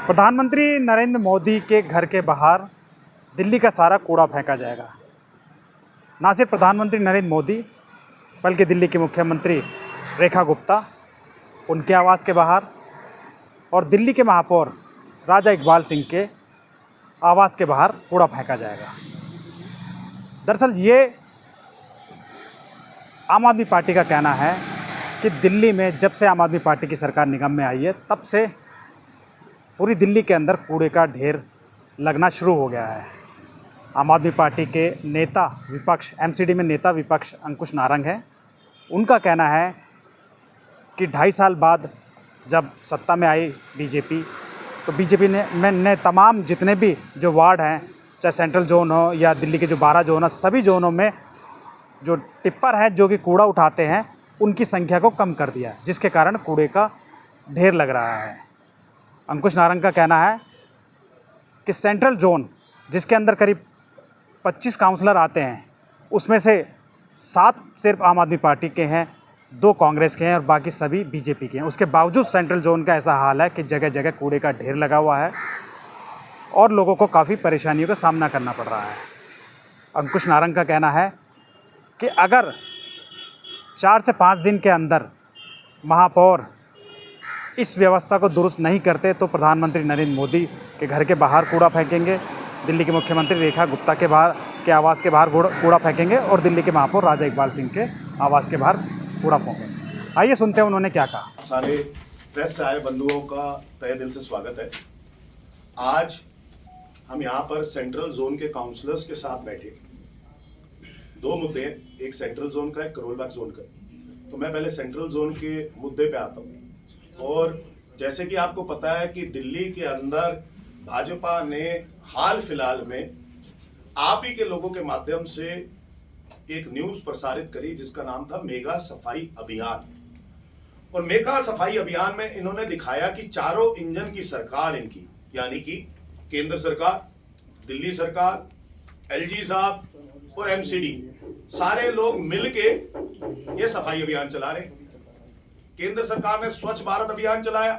प्रधानमंत्री नरेंद्र मोदी के घर के बाहर दिल्ली का सारा कूड़ा फेंका जाएगा। ना सिर्फ प्रधानमंत्री नरेंद्र मोदी बल्कि दिल्ली के मुख्यमंत्री रेखा गुप्ता, उनके आवास के बाहर और दिल्ली के महापौर राजा इकबाल सिंह के आवास के बाहर कूड़ा फेंका जाएगा। दरअसल ये आम आदमी पार्टी का कहना है कि दिल्ली में जब से आम आदमी पार्टी की सरकार निगम में आई है तब से पूरी दिल्ली के अंदर कूड़े का ढेर लगना शुरू हो गया है। आम आदमी पार्टी के नेता विपक्ष एमसीडी में नेता विपक्ष अंकुश नारंग हैं। उनका कहना है कि 2.5 साल बाद जब सत्ता में आई बीजेपी, तो बीजेपी ने तमाम जितने भी जो वार्ड हैं, चाहे सेंट्रल जोन हो या दिल्ली के जो 12 जोन हो, सभी जोनों में जो टिप्पर हैं जो कि कूड़ा उठाते हैं उनकी संख्या को कम कर दिया, जिसके कारण कूड़े का ढेर लग रहा है। अंकुश नारंग का कहना है कि सेंट्रल जोन जिसके अंदर करीब 25 काउंसलर आते हैं, उसमें से 7 सिर्फ आम आदमी पार्टी के हैं, 2 कांग्रेस के हैं और बाकी सभी बीजेपी के हैं। उसके बावजूद सेंट्रल जोन का ऐसा हाल है कि जगह जगह कूड़े का ढेर लगा हुआ है और लोगों को काफ़ी परेशानियों का सामना करना पड़ रहा है। अंकुश नारंग का कहना है कि अगर 4 से 5 दिन के अंदर महापौर इस व्यवस्था को दुरुस्त नहीं करते तो प्रधानमंत्री नरेंद्र मोदी के घर के बाहर कूड़ा फेंकेंगे, दिल्ली के मुख्यमंत्री रेखा गुप्ता के आवास के बाहर कूड़ा फेंकेंगे और दिल्ली के महापौर राजा इकबाल सिंह के आवास के बाहर कूड़ा फेंकेंगे। आइए सुनते हैं उन्होंने क्या कहा। सारे प्रेस से आए बंधुओं का तहे दिल से स्वागत है। आज हम यहाँ पर सेंट्रल जोन के काउंसलर्स के साथ बैठे। 2 मुद्दे हैं, एक सेंट्रल जोन का, एक करोल बाग जोन का। तो मैं पहले सेंट्रल जोन के मुद्दे पे आता हूँ। और जैसे कि आपको पता है कि दिल्ली के अंदर भाजपा ने हाल फिलहाल में आप ही के लोगों के माध्यम से एक न्यूज प्रसारित करी जिसका नाम था मेगा सफाई अभियान। और मेगा सफाई अभियान में इन्होंने दिखाया कि चारों इंजन की सरकार इनकी, यानी कि केंद्र सरकार, दिल्ली सरकार, एलजी साहब और एमसीडी, सारे लोग मिलके ये सफाई अभियान चला रहे हैं। केंद्र सरकार ने स्वच्छ भारत अभियान चलाया,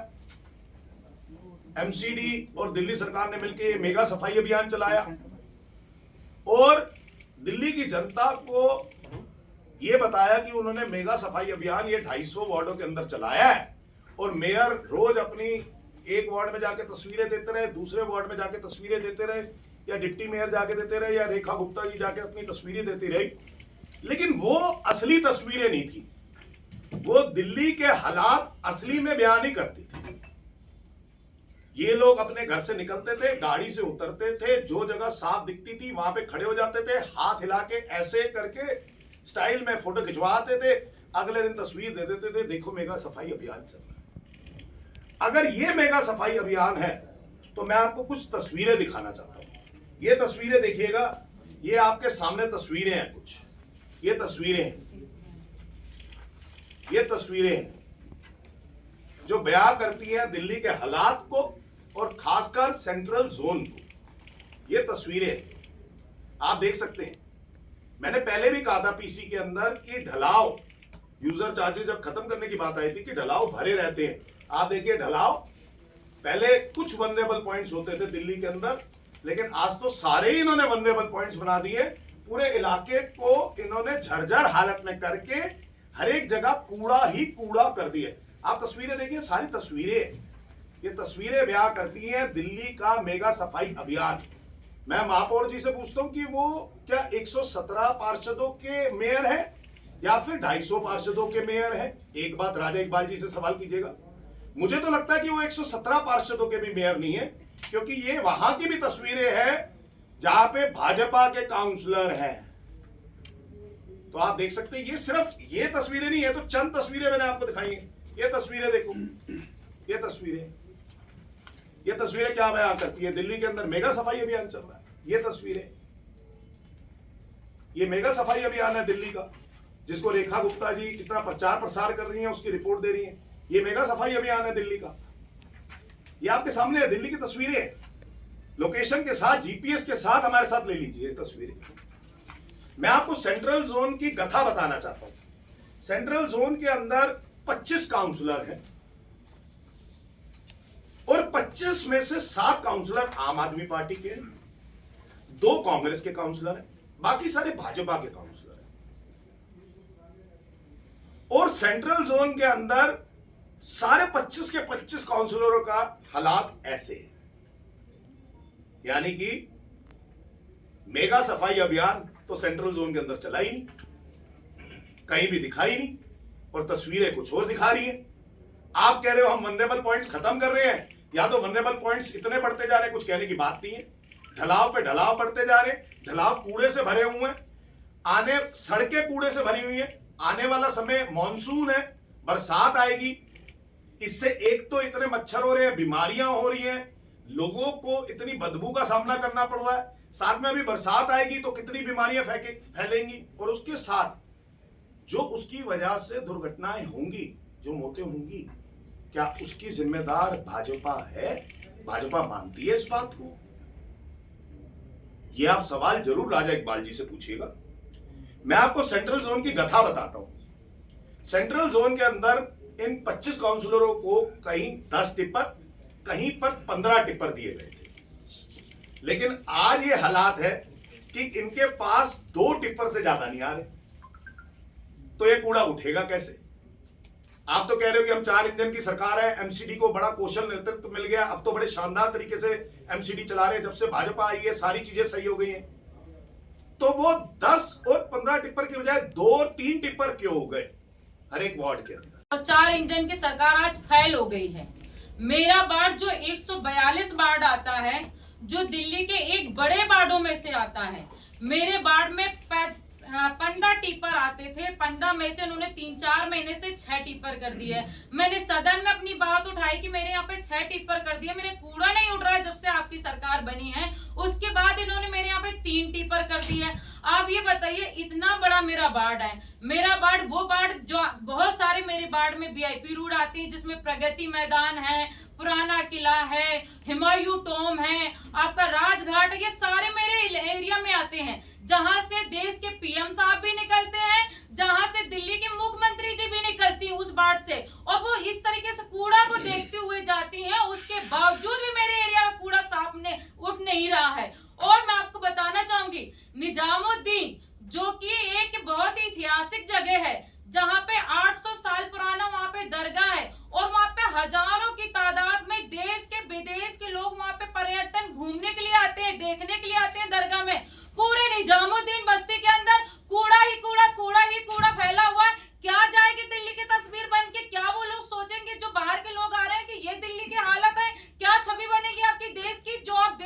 एमसीडी और दिल्ली सरकार ने मिलकर मेगा सफाई अभियान चलाया और दिल्ली की जनता को यह बताया कि उन्होंने मेगा सफाई अभियान ये 250 वार्डों के अंदर चलाया है। और मेयर रोज अपनी एक वार्ड में जाके तस्वीरें देते रहे, दूसरे वार्ड में जाके तस्वीरें देते रहे, या डिप्टी मेयर जाके देते रहे, या रेखा गुप्ता जी जाके अपनी तस्वीरें देती रही, लेकिन वो असली तस्वीरें नहीं थी। वो दिल्ली के हालात असली में बयान नहीं करती थी। ये लोग अपने घर से निकलते थे, गाड़ी से उतरते थे, जो जगह साफ दिखती थी वहां पे खड़े हो जाते थे, हाथ हिला के ऐसे करके स्टाइल में फोटो खिंचवाते थे, अगले दिन तस्वीर दे देते थे, देखो मेगा सफाई अभियान चल रहा है। अगर ये मेगा सफाई अभियान है तो मैं आपको कुछ तस्वीरें दिखाना चाहता हूं। ये तस्वीरें देखिएगा, ये आपके सामने तस्वीरें हैं कुछ, ये तस्वीरें जो बयां करती हैं दिल्ली के हालात को और खासकर सेंट्रल जोन को। ये तस्वीरें आप देख सकते हैं। मैंने पहले भी कहा था पीसी के अंदर कि ढलाव, यूजर चार्जेस जब खत्म करने की बात आई थी कि ढलाव भरे रहते हैं। आप देखिए ढलाव, पहले कुछ वनरेबल पॉइंट्स होते थे दिल्ली के अंदर, लेकिन आज तो सारे ही इन्होंने वनरेबल पॉइंट्स बना दिए। पूरे इलाके को इन्होंने झरझर हालत में करके हर एक जगह कूड़ा ही कूड़ा कर दिए। आप तस्वीरें देखिए, सारी तस्वीरें, ये तस्वीरें बयां करती हैं दिल्ली का मेगा सफाई अभियान। मैं महापौर जी से पूछता हूं कि वो क्या 117 पार्षदों के मेयर हैं या फिर 250 पार्षदों के मेयर हैं? एक बात राजा इकबाल जी से सवाल कीजिएगा। मुझे तो लगता है कि वो 117 पार्षदों के भी मेयर नहीं है, क्योंकि ये वहां की भी तस्वीरें हैं जहां पे भाजपा के काउंसलर हैं। तो आप देख सकते हैं, ये सिर्फ ये तस्वीरें नहीं है, तो चंद तस्वीरें मैंने आपको दिखाई हैं। ये तस्वीरें देखो, ये तस्वीरें क्या बयां करती है? दिल्ली के अंदर मेगा सफाई अभियान चल रहा है। ये तस्वीरें, ये मेगा सफाई अभियान है दिल्ली का, जिसको रेखा गुप्ता जी इतना प्रचार प्रसार कर रही हैं, उसकी रिपोर्ट दे रही हैं। ये मेगा सफाई अभियान है दिल्ली का। ये आपके सामने है, दिल्ली की तस्वीरें, लोकेशन के साथ, जीपीएस के साथ हमारे साथ ले लीजिए तस्वीरें। मैं आपको सेंट्रल जोन की कथा बताना चाहता हूं। सेंट्रल जोन के अंदर 25 काउंसलर हैं और 25 में से 7 काउंसलर आम आदमी पार्टी के हैं, 2 कांग्रेस के काउंसलर हैं, बाकी सारे भाजपा के काउंसलर हैं। और सेंट्रल जोन के अंदर सारे 25 के 25 काउंसलरों का हालात ऐसे है, यानी कि मेगा सफाई अभियान तो सेंट्रल जोन के अंदर चला ही नहीं, कहीं भी दिखाई नहीं, और तस्वीरें कुछ और दिखा रही हैं। आप कह रहे हो हम वनरेबल पॉइंट्स खत्म कर रहे हैं, या तो वनरेबल पॉइंट्स इतने बढ़ते जा रहे हैं, कुछ कहने की बात नहीं है। ढलाव पे ढलाव बढ़ते जा रहे हैं, ढलाव कूड़े से भरे हुए हैं, सड़कें कूड़े से भरी हुई हैं। आने वाला समय मानसून है, बरसात आएगी, इससे एक तो इतने मच्छर हो रहे हैं, बीमारियां हो रही हैं, लोगों को इतनी बदबू का सामना करना पड़ रहा है, साथ में अभी बरसात आएगी तो कितनी बीमारियां फैलेंगी, और उसके साथ जो उसकी वजह से दुर्घटनाएं होंगी, जो मौतें होंगी, क्या उसकी जिम्मेदार भाजपा है? भाजपा मानती है इस बात को? यह आप सवाल जरूर राजा इकबाल जी से पूछिएगा। मैं आपको सेंट्रल जोन की कथा बताता हूं। सेंट्रल जोन के अंदर इन 25 काउंसलरों को कहीं 10 टिप्पर, कहीं पर 15 टिप्पर दिए गए थे, लेकिन आज ये हालात है कि इनके पास 2 टिप्पर से ज्यादा नहीं आ रहे, तो ये कूड़ा उठेगा कैसे? आप तो कह रहे हो कि हम 4 इंजन की सरकार है, एमसीडी को बड़ा कौशल नेतृत्व मिल गया, अब तो बड़े शानदार तरीके से एमसीडी चला रहे हैं, जब से भाजपा आई है सारी चीजें सही हो गई हैं। तो वो 10 और 15 टिप्पर की बजाय 2 और 3 टिप्पर क्यों हो गए हर एक वार्ड के अंदर? और 4 इंजन की सरकार आज फेल हो गई है। मेरा वार्ड जो 142 वार्ड आता है, जो दिल्ली के एक बड़े वार्डों में से आता है, मेरे वार्ड में 15 टिप्पर आते थे, 15 में से उन्होंने 3-4 महीने से 6 टिप्पर कर दिए। मैंने सदन में अपनी बात उठाई कि मेरे यहाँ पे 6 टिप्पर कर दिए, मेरे कूड़ा नहीं उठ रहा है जब से आपकी सरकार बनी है। उसके बाद इन्होंने मेरे यहाँ पे 3 टिप्पर कर दिए। आप ये बताइए, इतना बड़ा मेरा वार्ड है, मेरा वार्ड वो वार्ड जो बहुत सारे मेरे वार्ड में वीआईपी रोड आती है, जिसमें प्रगति मैदान है, पुराना किला है, हुमायूं टॉम है, आपका राजघाट, ये सारे मेरे एरिया में आते हैं, जहां से देश के पीएम साहब भी निकलते हैं, जहां से दिल्ली के मुख्यमंत्री जी भी निकलती हैं उस वार्ड से, और वो इस तरीके से कूड़ा को देखते हुए जाती हैं। उसके बावजूद भी मेरे एरिया का कूड़ा साफ उठ नहीं रहा है। और मैं आपको बताना चाहूंगी, निजामुद्दीन जो कि एक बहुत ही ऐतिहासिक जगह है, जहां पे 800 साल पुराना वहां पे दरगाह है, और वहां पे हजारों की तादाद में देश के विदेश के लोग वहां पे पर्यटन घूमने के लिए आते हैं, देखने के लिए आते हैं दरगाह में। पूरे निजामुद्दीन बस्ती के अंदर कूड़ा ही कूड़ा, कूड़ा ही कूड़ा फैला हुआ है। क्या जाएगी दिल्ली की तस्वीर बन के? क्या वो लोग सोचेंगे जो बाहर के लोग आ रहे हैं कि ये दिल्ली की हालत है? क्या छवि बनेगी आपकी देश की? जो आप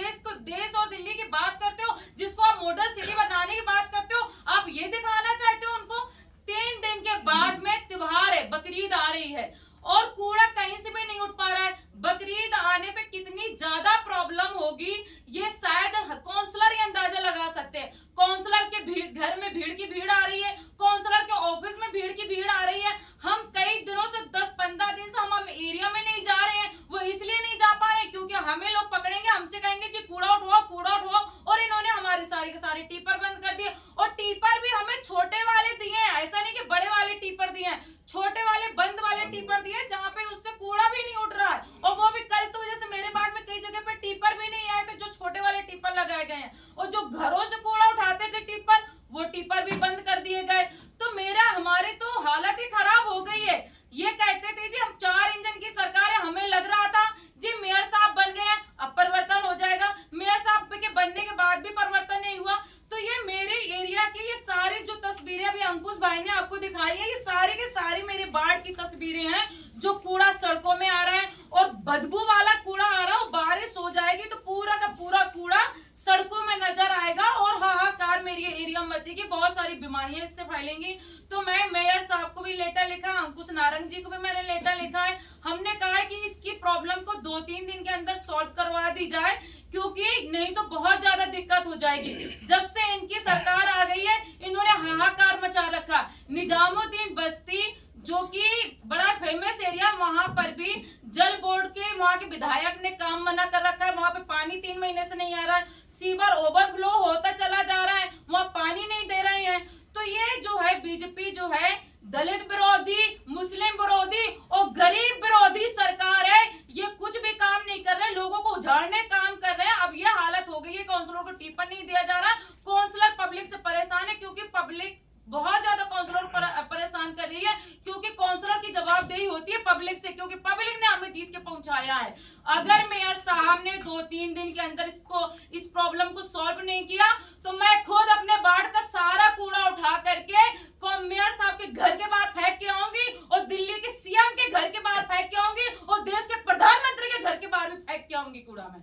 देश और दिल्ली की बात करते हो, जिसको आप मॉडल सिटी बनाने की बात करते हो, आप ये दिखाना चाहते हो उनको? 3 दिन के बाद में त्योहार है, बकरीद आ रही है, और कूड़ा कहीं से भी नहीं उठ पा रहा है। बकरीद आने पे कितनी ज्यादा प्रॉब्लम होगी, ये शायद काउंसलर ही अंदाजा लगा सकते हैं। काउंसलर के घर में भीड़ की भीड़ आ रही है, काउंसलर के ऑफिस में भीड़ की भीड़ आ रही है। हम कई दिनों से 10-15 दिन से हम एरिया में नहीं जा रहे हैं। वो इसलिए नहीं जा पा रहे क्योंकि हमें लोग पकड़ेंगे, हमसे कहेंगे जी कूड़ा उठवाओ, कूड़ा उठवाओ, और इन्होंने हमारी सारी के सारे टीपर बंद कर दिए। और टीपर भी हमें छोटे वाले दिए हैं, ऐसा नहीं कि बड़े वाले टीपर दिए हैं, छोटे वाले बंद वाले टीपर दिए, जहाँ पे उससे कूड़ा भी नहीं उठ रहा है। और वो भी कल तो जैसे मेरे वार्ड में कई जगह पे टीपर भी नहीं आए थे, जो छोटे वाले टीपर लगाए गए हैं, और जो घरों से कूड़ा उठाते थे टीपर, वो टीपर भी बंद कर दिए गए। तो हमारे तो हालत ही खराब हो गई है। ये कहते थे जी हम 4 इंजन की सरकार है, हमें लग रहा था जी मेयर साहब बन गए हैं, अब परिवर्तन हो जाएगा। मेयर साहब के बनने के बाद भी परिवर्तन नहीं हुआ। तो ये मेरे एरिया की ये सारी जो तस्वीरें अभी अंकुश भाई ने आपको दिखाई है, ये सारे के सारे मेरे वार्ड की तस्वीरें हैं, जो कूड़ा सड़कों में आ रहा है, और बदबू वाला कूड़ा आ रहा है। बारिश हो जाएगी तो पूरा का पूरा कूड़ा सड़कों में नजर आएगा, और हाहाकार मेरी एरिया में मचेगी, बहुत सारी बीमारियां इससे फैलेंगी। तो मैं मेयर साहब को भी लेटर लिखा, अंकुश नारंग जी को भी मैंने लेटर लिखा है। हमने कहा है कि इसकी प्रॉब्लम को 2-3 दिन के अंदर सॉल्व करवा दी जाए, क्योंकि नहीं तो बहुत ज्यादा दिक्कत हो जाएगी। जब से इनकी सरकार आ गई है, इन्होंने हाहाकार मचा रखा। निजामुद्दीन बस्ती जो कि बड़ा फेमस एरिया, वहां पर भी जल बोर्ड के वहां के विधायक ने काम मना कर रखा है। वहां पे पानी 3 महीने से नहीं आ रहा है, सीवर ओवरफ्लो होता चला जा रहा है, वहां पानी नहीं दे रहे हैं। तो ये जो है बीजेपी जो है दलित विरोधी, मुस्लिम विरोधी और गरीब विरोधी सरकार है। ये कुछ भी काम नहीं कर रहे, लोगों उजाड़ने काम कर रहे हैं। अब ये हालत हो गई है, काउंसलर को टिप्पण नहीं दिया जा रहा। काउंसलर पब्लिक से परेशान है क्योंकि पब्लिक बहुत ज्यादा काउंसलर परेशान कर रही है, क्योंकि काउंसलर की जवाबदेही होती है पब्लिक से, क्योंकि पब्लिक ने हमें जीत के पहुंचाया है। अगर मेयर साहब ने 2-3 दिन के अंदर इस प्रॉब्लम को सॉल्व नहीं किया तो मैं खुद अपने वार्ड का सारा कूड़ा उठा करके मेयर साहब के घर के बाहर फेंक के आऊंगी और दिल्ली के सीएम के घर के बाहर फेंक के आऊंगी और देश के प्रधानमंत्री के घर के बाहर भी फेंक के आऊंगी कूड़ा में।